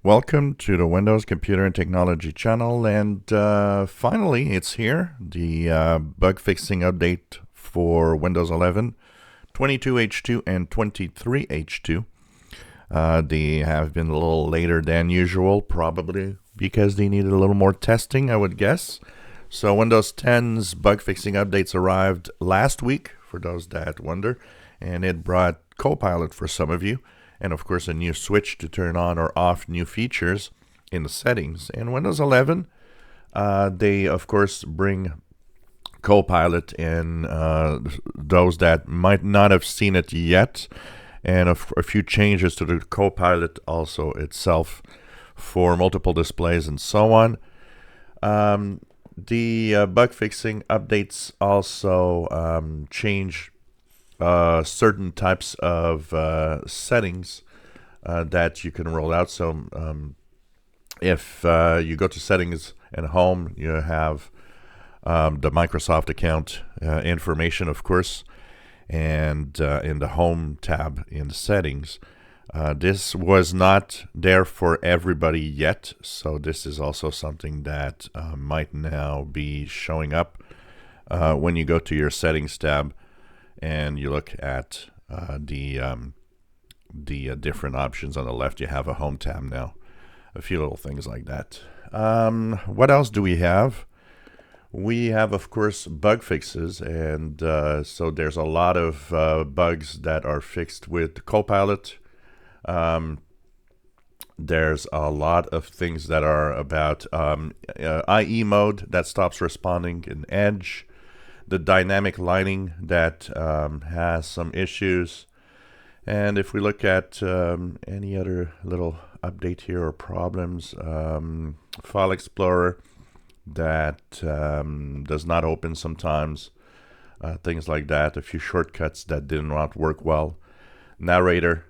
Welcome to the Windows Computer and Technology channel, and finally it's here, the bug fixing update for Windows 11, 22H2 and 23H2. They have been a little later than usual, probably because they needed a little more testing, I would guess. So Windows 10's bug fixing updates arrived last week, for those that wonder, and it brought Copilot for some of you. And of course a new switch to turn on or off new features in the settings. In Windows 11, they of course bring Copilot in those that might not have seen it yet, and a few changes to the Copilot also itself for multiple displays and so on. The bug fixing updates also change certain types of settings that you can roll out. So if you go to settings and home, you have the Microsoft account information, of course, and in the home tab in the settings. This was not there for everybody yet, so this is also something that might now be showing up when you go to your settings tab and you look at the different options on the left. You have a home tab now, a few little things like that. What else do we have? We have, of course, bug fixes, and so there's a lot of bugs that are fixed with Copilot. There's a lot of things that are about IE mode that stops responding in Edge, the dynamic lighting that has some issues. And if we look at any other little update here or problems, File Explorer that does not open sometimes, things like that, a few shortcuts that did not work well. Narrator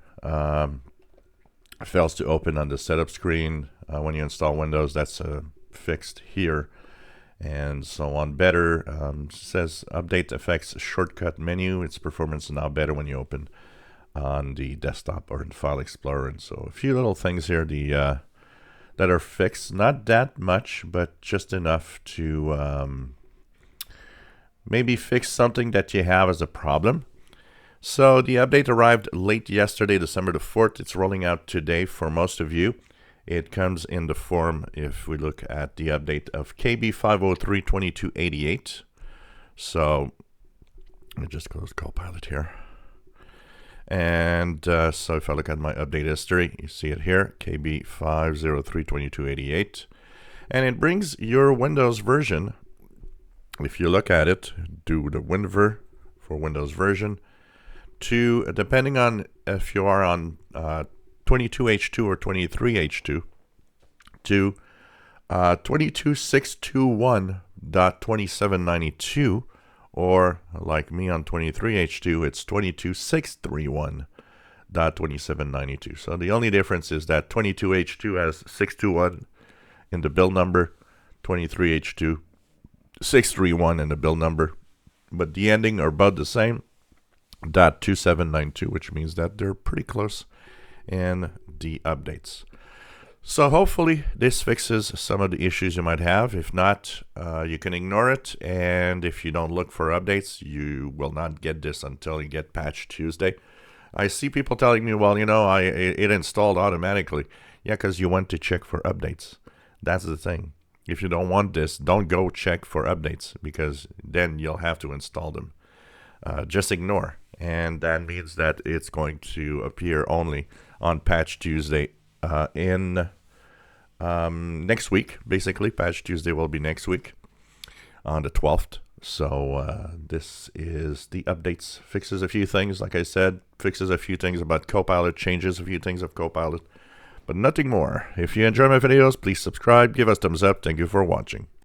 fails to open on the setup screen when you install Windows. That's fixed here, and so on. Better says update affects shortcut menu. Its performance is now better when you open on the desktop or in File Explorer. And so a few little things here that are fixed. Not that much, but just enough to maybe fix something that you have as a problem. So the update arrived late yesterday, December the 4th. It's rolling out today for most of you. It comes in the form, if we look at the update, of KB5032288. So let me just close Copilot here. And so if I look at my update history, you see it here, KB5032288. And it brings your Windows version. If you look at it, do the WinVer for Windows version, to, depending on if you are on 22H2 or 23H2, to 22621.2792, or like me on 23H2, it's 22631.2792. So the only difference is that 22H2 has 621 in the build number, 23H2 631 in the build number, but the ending are about the same, .2792, which means that they're pretty close in the updates. So hopefully this fixes some of the issues you might have. If not, you can ignore it, and if you don't look for updates, you will not get this until you get patch Tuesday. I see people telling me, well, you know, it installed automatically. Yeah, because you went to check for updates. That's the thing. If you don't want this, don't go check for updates, because then you'll have to install them. Just ignore. And that means that it's going to appear only on patch Tuesday in next week. Basically, patch Tuesday will be next week on the 12th. So this is the updates. Fixes a few things, like I said. Fixes a few things about Copilot. Changes a few things of Copilot. But nothing more. If you enjoy my videos, please subscribe. Give us thumbs up. Thank you for watching.